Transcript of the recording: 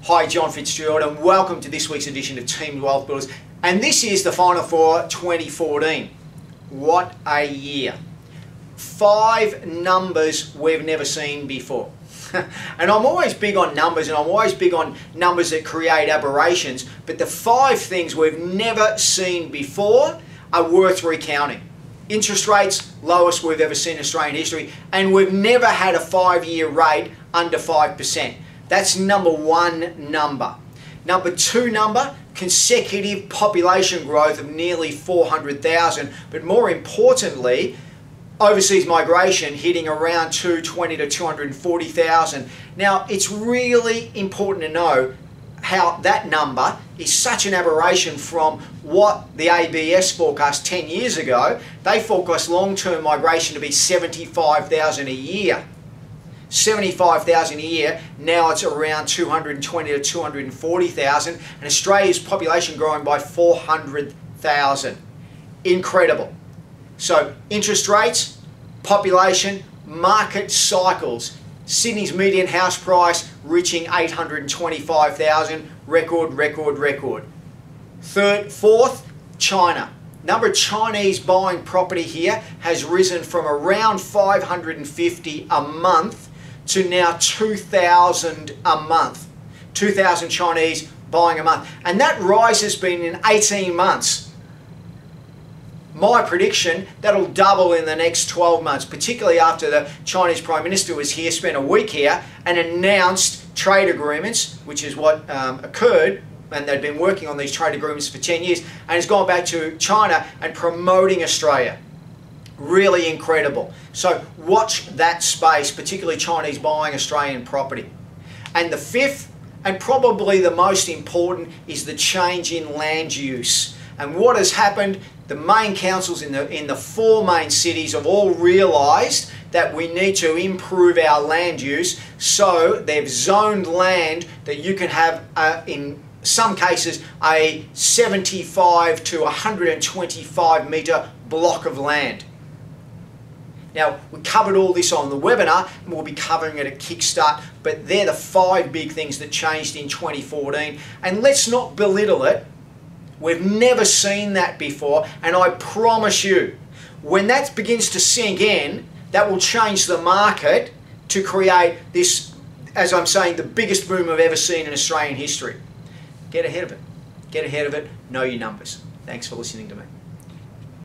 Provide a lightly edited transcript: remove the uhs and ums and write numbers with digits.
Hi, John Fitzgerald, and welcome to this week's edition of Team Wealth Builders. And this is the final for 2014. What a year. 5 numbers we've never seen before. And I'm always big on numbers, and I'm always big on numbers that create aberrations, but the 5 things we've never seen before are worth recounting. Interest rates, lowest we've ever seen in Australian history, and we've never had a 5-year rate under 5%. That's number 1 number. Number 2 number, consecutive population growth of nearly 400,000, but more importantly, overseas migration hitting around 220 to 240,000. Now, it's really important to know how that number is such an aberration from what the ABS forecast 10 years ago. They forecast long-term migration to be 75,000 a year. 75,000 a year, now it's around 220 to 240,000, and Australia's population growing by 400,000. Incredible. So interest rates, population, market cycles. Sydney's median house price reaching 825,000, record. Fourth, China. Number of Chinese buying property here has risen from around 550 a month to now 2,000 a month. 2,000 Chinese buying a month. And that rise has been in 18 months. My prediction, that'll double in the next 12 months, particularly after the Chinese Prime Minister was here, spent a week here, and announced trade agreements, which is what occurred, and they'd been working on these trade agreements for 10 years, and has gone back to China and promoting Australia. Really incredible. So watch that space, particularly Chinese buying Australian property. And the 5th, and probably the most important, is the change in land use. And what has happened, the main councils in the 4 main cities have all realised that we need to improve our land use, so they've zoned land that you can have, in some cases, a 75 to 125 metre block of land. Now, we covered all this on the webinar, and we'll be covering it at Kickstart, but they're the 5 big things that changed in 2014. And let's not belittle it. We've never seen that before, and I promise you, when that begins to sink in, that will change the market to create this, as I'm saying, the biggest boom I've ever seen in Australian history. Get ahead of it. Get ahead of it. Know your numbers. Thanks for listening to me.